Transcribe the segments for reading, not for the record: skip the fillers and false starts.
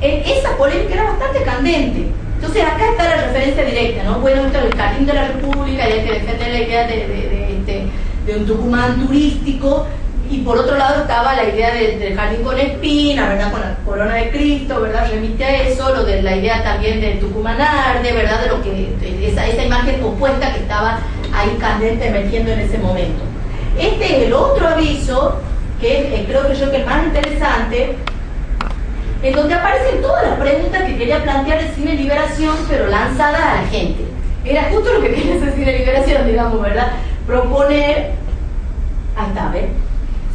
esa polémica era bastante candente. Entonces acá está la referencia directa, ¿no? Bueno, esto es el Jardín de la República y hay que defender la idea de un Tucumán turístico, y por otro lado estaba la idea del jardín con espina, ¿verdad? Con la corona de Cristo, ¿verdad? Remite a eso, lo de la idea también del Tucumán Arde, ¿verdad? De lo que esa imagen opuesta que estaba ahí candente metiendo en ese momento. Este es el otro aviso, que creo que yo que es más interesante, en donde aparecen todas las preguntas que quería plantear el Cine Liberación, pero lanzadas a la gente. Era justo lo que quería hacer Cine Liberación, digamos, ¿verdad? Proponer, ahí está, ¿ves?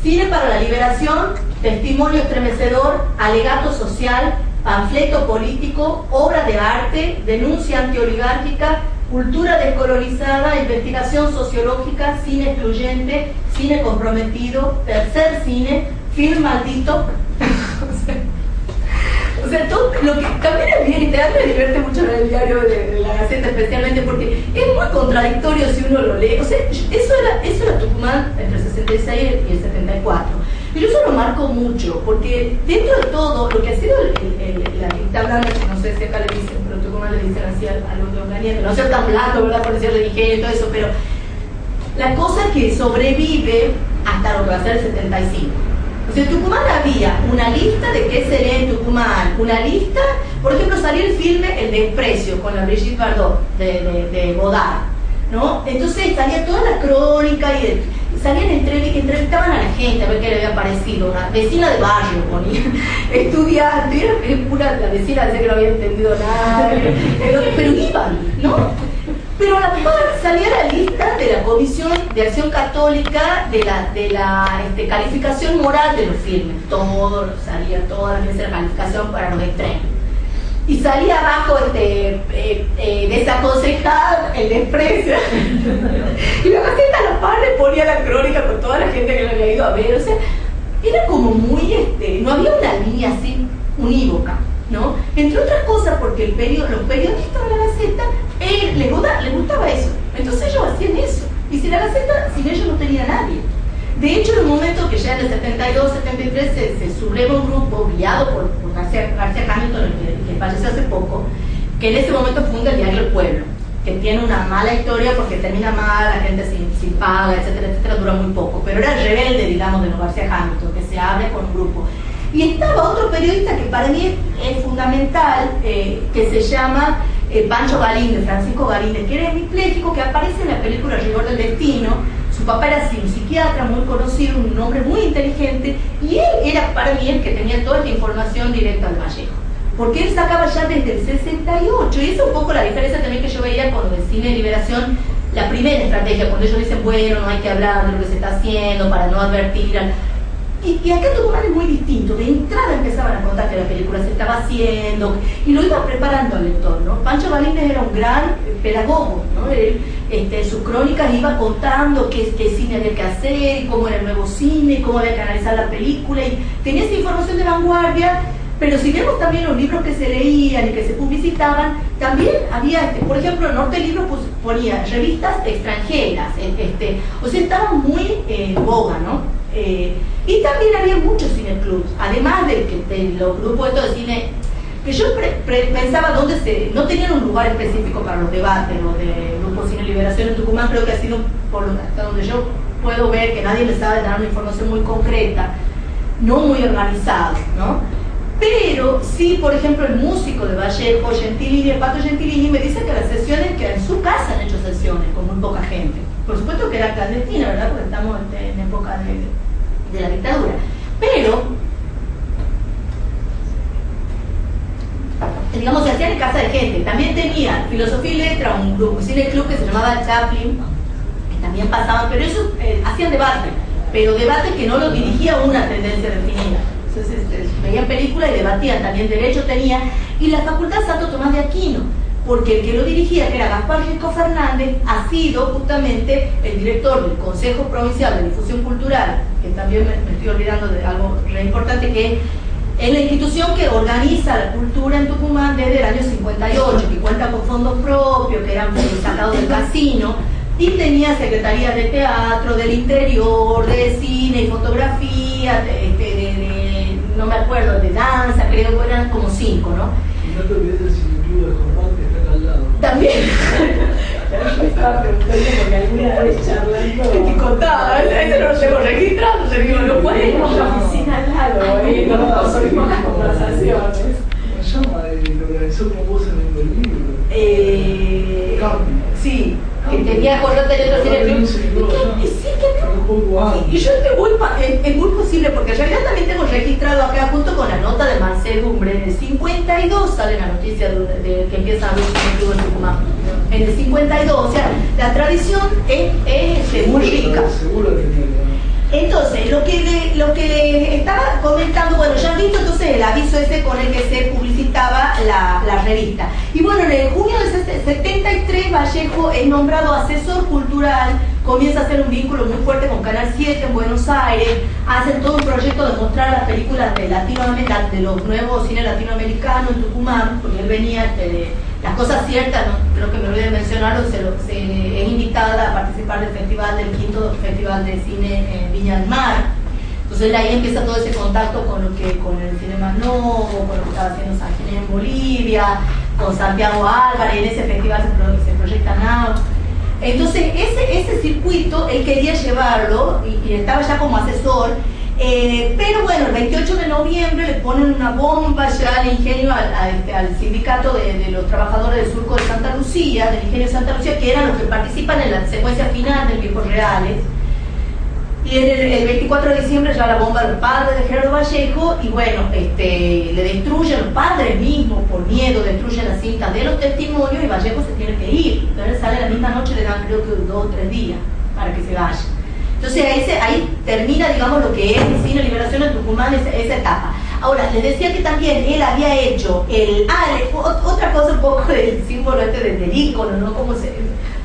Cine para la liberación, testimonio estremecedor, alegato social, panfleto político, obra de arte, denuncia antioligárquica, cultura descolonizada, investigación sociológica, cine excluyente, cine comprometido, tercer cine, film maldito. O sea, todo lo que también es bien, y te me divierte mucho en el diario de la Gaceta, especialmente porque es muy contradictorio si uno lo lee. O sea, eso era Tucumán entre el 66 y el 74. Pero eso lo marcó mucho, porque dentro de todo lo que ha sido la lista blanca, que no sé si acá le dicen, pero Tucumán le dicen así a los de Onganía, que no sea tan blando, ¿verdad? Por decirle ingenio y todo eso, pero la cosa que sobrevive hasta lo que va a ser el 75. O sea, en Tucumán había una lista de qué sería en Tucumán, una lista, por ejemplo, salió el filme El Desprecio con la Brigitte Bardot de Godard, ¿no? Entonces salía toda la crónica y salían entrevistaban a la gente a ver qué le había parecido, una vecina de barrio ponían, estudiante, era pura, la vecina decía que no había entendido nada, pero iban, ¿no? Pero salía la lista de la Comisión de Acción Católica de la calificación moral de los filmes. Salía todas las veces la calificación para los extremos. Y salía abajo desaconsejar El Desprecio. Y la Gaceta a la par le ponía la crónica con toda la gente que lo había ido a ver. O sea, era como muy, no había una línea así unívoca, ¿no? Entre otras cosas porque los periodistas de la Gaceta les gustaba eso, entonces ellos hacían eso, y si la Gaceta sin ellos no tenía nadie. De hecho, en un momento que ya en el 72, 73 se subleva un grupo guiado por García Hamilton, que falleció hace poco, que en ese momento funda el diario El Pueblo, que tiene una mala historia porque termina mal, la gente sin paga, etcétera, etcétera, dura muy poco, pero era el rebelde, digamos, de los García Hamilton, que se abre con un grupo. Y estaba otro periodista que para mí es fundamental, que se llama Pancho Galíndez, Francisco Galíndez, que era hemipléjico, que aparece en la película Rigor del Destino. Su papá era así, un psiquiatra muy conocido, un hombre muy inteligente, y él era para mí el que tenía toda esta información directa al Vallejo, porque él sacaba ya desde el 68, y esa es un poco la diferencia también que yo veía con el Cine de Liberación, la primera estrategia, cuando ellos dicen, bueno, no hay que hablar de lo que se está haciendo para no advertir al... Y acá en Tucumán es muy distinto. De entrada empezaban a contar que la película se estaba haciendo y lo iba preparando al lector, ¿no? Pancho Galíndez era un gran pedagogo, ¿no? Él, sus crónicas iba contando qué cine había que hacer, y cómo era el nuevo cine, cómo había que analizar la película, y tenía esa información de vanguardia. Pero si vemos también los libros que se leían y que se publicitaban, también había, por ejemplo, Norte Libros ponía revistas extranjeras, o sea, estaban muy en boga, ¿no? Y también había muchos cineclubs, además de los grupos estos de cine, que yo pensaba no tenían un lugar específico para los debates, los de Grupo Cine Liberación en Tucumán. Creo que ha sido, hasta donde yo puedo ver, que nadie me sabe dar una información muy concreta, no muy organizado, ¿no? Pero sí, por ejemplo, el músico de Vallejo, Gentilini, el Pato Gentilini, me dice que las sesiones, que en su casa han hecho sesiones con muy poca gente. Por supuesto que era clandestina, ¿verdad? Porque estamos en época de la dictadura. Pero, digamos, se hacían en casa de gente. También tenían Filosofía y Letra, un grupo, cine club que se llamaba Chaplin, que también pasaban, pero ellos hacían debate, pero debate que no lo dirigía una tendencia definida. Entonces veían películas y debatían, también derecho tenía, y la Facultad Santo Tomás de Aquino, porque el que lo dirigía, que era Gaspar Rico Fernández, ha sido justamente el director del Consejo Provincial de Difusión Cultural, que también me estoy olvidando de algo re importante, que es la institución que organiza la cultura en Tucumán desde el año 58, que cuenta con fondos propios, que eran sacados del casino, y tenía secretarías de teatro, del interior, de cine y fotografía, no me acuerdo, de danza, creo que eran como 5. no te olvides del cineclub de Jormán que está acá al lado. También. Yo estaba preguntando porque alguna vez charlando. Te contaba, ese no lo tengo registrado, te digo, no puede ir a la oficina al lado, y nos oímos las conversaciones. ¿Cómo se llama? Lo organizó con vos en el libro. Sí, que tenía acordate de otro cineclub. Y yo es muy posible, porque en realidad también tengo registrado acá, junto con la nota de Marcel Dumbre, en el 52 sale la noticia de que empieza a haber un cineclub en Tucumán. En el 52, o sea, la tradición es muy rica. Seguro que tiene. Entonces, lo que les estaba comentando, bueno, ya han visto entonces el aviso ese con el que se publicitaba la revista. Y bueno, en el junio de 73, Vallejo es nombrado asesor cultural, comienza a hacer un vínculo muy fuerte con Canal 7 en Buenos Aires, hacen todo un proyecto de mostrar las películas de Latinoamérica, de los nuevos cines latinoamericanos en Tucumán, porque él venía de Las Cosas Ciertas, ¿no? Creo que me olvidé de mencionarlo, es invitada a participar del festival, del quinto Festival de Cine en Viña del Mar. Entonces ahí empieza todo ese contacto con el cine más nuevo, con lo que estaba haciendo San Ginés en Bolivia, con Santiago Álvarez, y en ese festival se proyecta Now. Entonces ese circuito él quería llevarlo y estaba ya como asesor. Pero bueno, el 28 de noviembre le ponen una bomba ya al ingenio, al sindicato de los trabajadores del surco de Santa Lucía, del ingenio de Santa Lucía, que eran los que participan en la secuencia final del Viejos Reales. Y el 24 de diciembre ya la bomba del padre de Gerardo Vallejo, y bueno, le destruyen, los padres mismos por miedo destruyen las cintas de los testimonios, y Vallejo se tiene que ir. Entonces sale la misma noche, le dan creo que 2 o 3 días para que se vaya. Entonces ahí termina, digamos, lo que es el cine Liberación en Tucumán, esa etapa. Ahora, les decía que también él había hecho otra cosa un poco del símbolo del ícono, ¿no?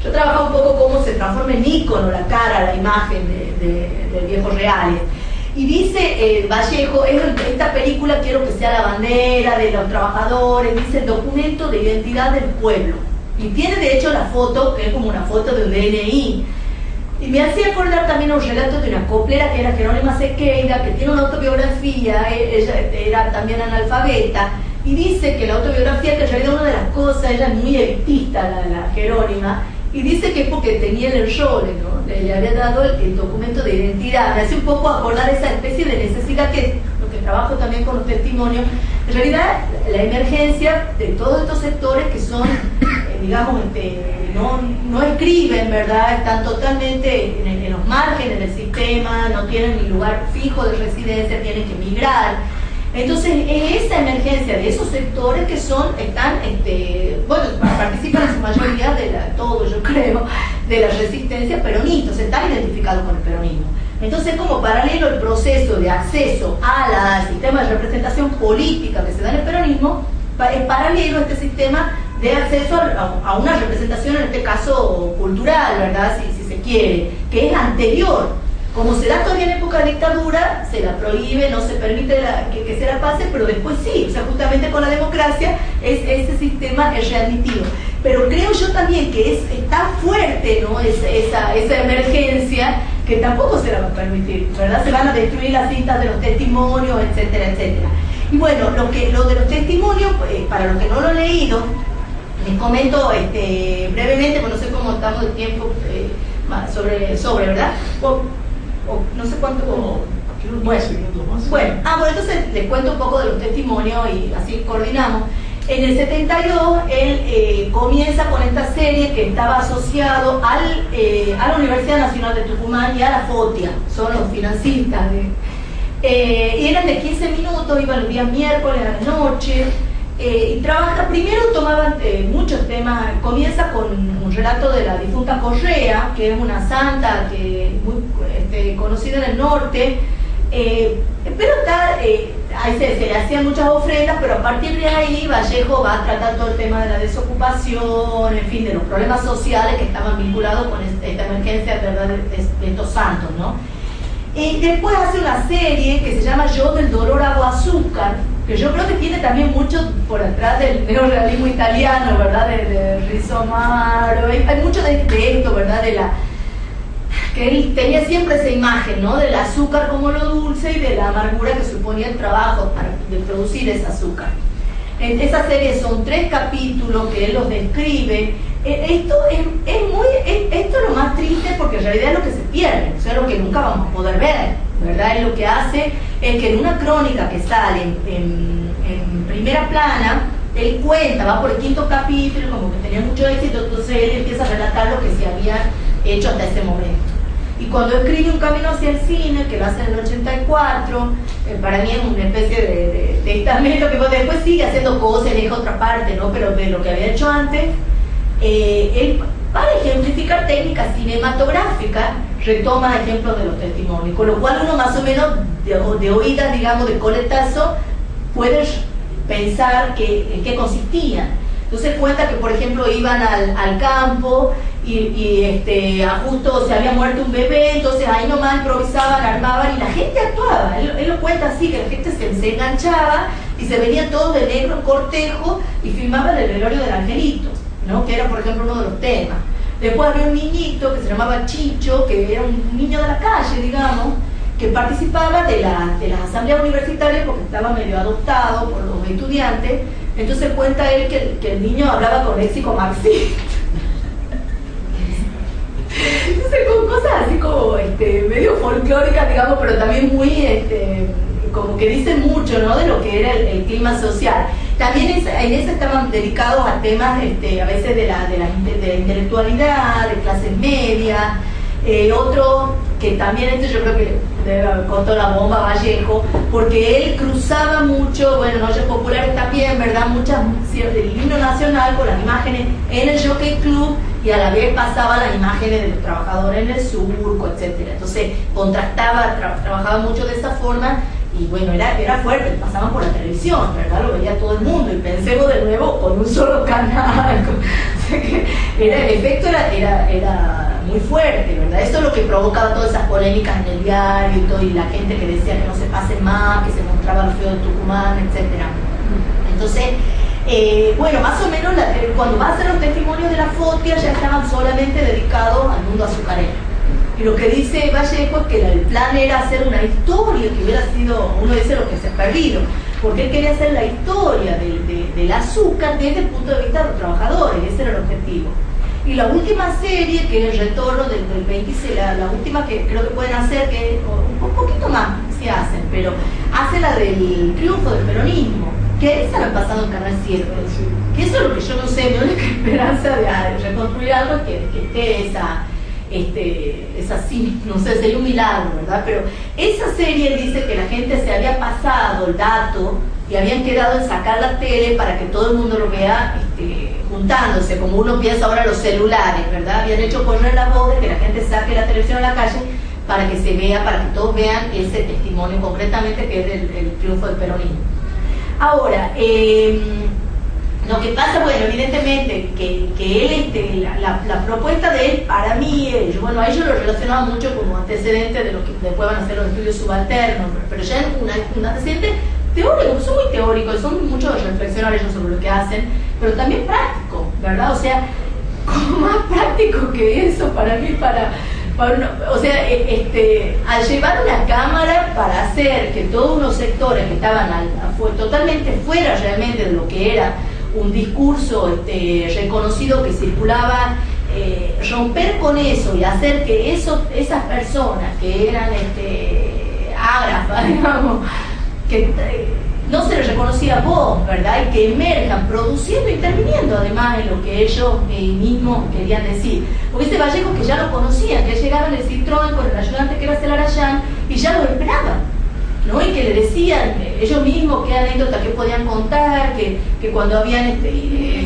Yo trabajaba un poco cómo se transforma en ícono la cara, la imagen de Viejos Reales. Y dice Vallejo, esta película quiero que sea la bandera de los trabajadores, dice el documento de identidad del pueblo. Y tiene de hecho la foto, que es como una foto de un DNI. Y me hacía acordar también a un relato de una coplera que era Jerónima Sequeira, que tiene una autobiografía, ella era también analfabeta, y dice que la autobiografía, que en realidad una de las cosas, ella es muy elitista, la Jerónima, y dice que es porque tenía el enrole, ¿no? Le había dado el documento de identidad. Me hace un poco acordar esa especie de necesidad que, lo que trabajo también con los testimonios, en realidad la emergencia de todos estos sectores que son, digamos, no escriben, ¿verdad? Están totalmente en los márgenes del sistema, no tienen ni lugar fijo de residencia, tienen que migrar. Entonces, es esa emergencia de esos sectores que participan en su mayoría todo yo creo, de la resistencia peronista, están identificados con el peronismo. Entonces, como paralelo el proceso de acceso al sistema de representación política que se da en el peronismo, es paralelo a este sistema de acceso a una representación, en este caso cultural, ¿verdad? Si se quiere, que es anterior. Como se da todavía en época de dictadura, se la prohíbe, no se permite que se la pase, pero después sí, o sea, justamente con la democracia ese sistema es readmitido. Pero creo yo también que está fuerte, ¿no? esa emergencia, que tampoco se la va a permitir, ¿verdad? Se van a destruir las cintas de los testimonios, etcétera, etcétera. Y bueno, lo de los testimonios, para los que no lo han leído, les comento brevemente, porque no sé cómo estamos de tiempo sobre ¿verdad? O no sé cuánto. Bueno, entonces les cuento un poco de los testimonios y así coordinamos. En el 72 él comienza con esta serie que estaba asociado a la Universidad Nacional de Tucumán y a la FOTIA, son los financistas. Y eran de 15 minutos, iban los días miércoles a la noche. Y primero tomaban muchos temas, comienza con un relato de la difunta Correa, que es una santa muy conocida en el norte, pero ahí se le hacían muchas ofrendas, pero a partir de ahí Vallejo va a tratar todo el tema de la desocupación, en fin, de los problemas sociales que estaban vinculados con esta emergencia, ¿verdad?, de estos santos, ¿no? Y después hace una serie que se llama Yo del dolor hago azúcar, que yo creo que tiene también mucho por atrás del neorrealismo italiano, ¿verdad? De Rizzo Amaro, hay mucho de esto, ¿verdad? Que él tenía siempre esa imagen, ¿no? Del azúcar como lo dulce y de la amargura que suponía el trabajo de producir ese azúcar. En esa serie son 3 capítulos que él los describe. Esto es lo más triste, porque en realidad es lo que se pierde, o sea, lo que nunca vamos a poder ver, ¿verdad? Y lo que hace es que en una crónica que sale en primera plana, él cuenta, va por el 5.º capítulo, como que tenía mucho éxito, entonces él empieza a relatar lo que se había hecho hasta ese momento. Y cuando escribe Un camino hacia el cine, que lo hace en el 84, para mí es una especie de testamento, que después sigue haciendo cosas y deja otra parte, ¿no? Pero de lo que había hecho antes, él, para ejemplificar técnicas cinematográficas, retoma ejemplos de los testimonios, con lo cual uno más o menos de oídas, digamos, de coletazo, puede pensar en qué consistían. Entonces cuenta que, por ejemplo, iban al campo y justo se había muerto un bebé, entonces ahí nomás improvisaban, armaban y la gente actuaba. Él lo cuenta así, que la gente se enganchaba y se venía todo de negro en cortejo y filmaban el velorio del angelito, ¿no? Que era, por ejemplo, uno de los temas. Después había un niñito que se llamaba Chicho, que era un niño de la calle, digamos, que participaba de las asambleas universitarias porque estaba medio adoptado por los estudiantes. Entonces cuenta él que el niño hablaba con léxico marxista. Entonces, con cosas así como medio folclóricas, digamos, pero también muy, como que dicen mucho, ¿no?, de lo que era el clima social. También en ese estaban dedicados a temas, a veces de la intelectualidad, de clases medias. Otro que también yo creo que debe haber contado la bomba Vallejo, porque él cruzaba mucho, bueno, noches populares también, ¿verdad? Muchas, del himno nacional con las imágenes en el Jockey Club, y a la vez pasaba las imágenes de los trabajadores en el surco, etcétera. Entonces contrastaba, trabajaba mucho de esa forma, y bueno, era fuerte, pasaban por la televisión, ¿verdad? Lo veía todo el mundo, y pensemos de nuevo con un solo canal. O sea que el efecto era muy fuerte, ¿verdad? Esto es lo que provocaba todas esas polémicas en el diario y todo, y la gente que decía que no se pase más, que se mostraba lo feo de Tucumán, etcétera. Entonces, bueno, más o menos cuando va a ser los testimonios de la FOTIA ya estaban solamente dedicados al mundo azucarero. Y lo que dice Vallejo es que el plan era hacer una historia que hubiera sido, uno dice, lo que se ha perdido, porque él quería hacer la historia del azúcar desde el punto de vista de los trabajadores, ese era el objetivo. Y la última serie, que es el retorno del 26, la última que creo que pueden hacer, que un poquito más se hacen, pero hace la del triunfo del peronismo, que esa la han pasado en Canal 7, que eso es lo que yo no sé, mi única esperanza de reconstruir algo es que esté esa sí, no sé, sería un milagro, ¿verdad? Pero esa serie dice que la gente se había pasado el dato y habían quedado en sacar la tele para que todo el mundo lo vea juntándose, como uno piensa ahora los celulares, ¿verdad? Habían hecho correr la voz de que la gente saque la televisión a la calle para que se vea, para que todos vean ese testimonio concretamente, que es el triunfo del peronismo. Ahora, lo que pasa, bueno, evidentemente que él, la propuesta de él, para mí, bueno, a ellos lo relacionaba mucho como antecedente de lo que después van a ser los estudios subalternos, pero ya es un antecedente teórico, son muy teóricos, son mucho de reflexionar ellos sobre lo que hacen, pero también práctico, ¿verdad? O sea, como más práctico que eso para mí, o sea, al llevar una cámara para hacer que todos los sectores que estaban totalmente fuera realmente de lo que era un discurso reconocido que circulaba, romper con eso y hacer que esas personas que eran ágrafas, digamos, que no se les reconocía voz, ¿verdad? Y que emerjan produciendo, interviniendo además en lo que ellos mismos querían decir. Porque este Vallejo, que ya lo conocían, que llegaron en el Citroën con el ayudante que era Celarayán y ya lo esperaban, ¿no? Y que le decían ellos mismos qué anécdotas que podían contar, que cuando habían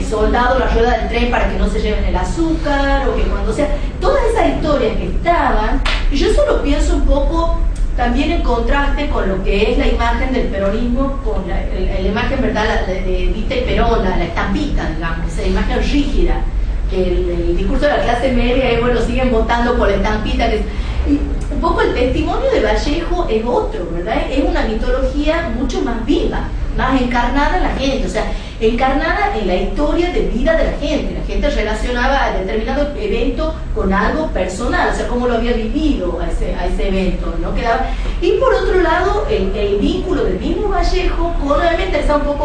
soldado la rueda del tren para que no se lleven el azúcar, o que cuando, o sea, todas esas historias que estaban, y yo solo pienso un poco también en contraste con lo que es la imagen del peronismo, con la imagen, ¿verdad?, de Vita y Perón, la estampita, digamos, esa imagen rígida, que el discurso de la clase media, bueno, siguen votando por la estampita, y un poco el testimonio de Vallejo es otro, ¿verdad? Es una mitología mucho más viva, más encarnada en la gente, o sea, encarnada en la historia de vida de la gente. La gente relacionaba a determinado evento con algo personal, o sea, cómo lo había vivido a ese evento, ¿no? Y por otro lado, el vínculo del mismo Vallejo, obviamente está un poco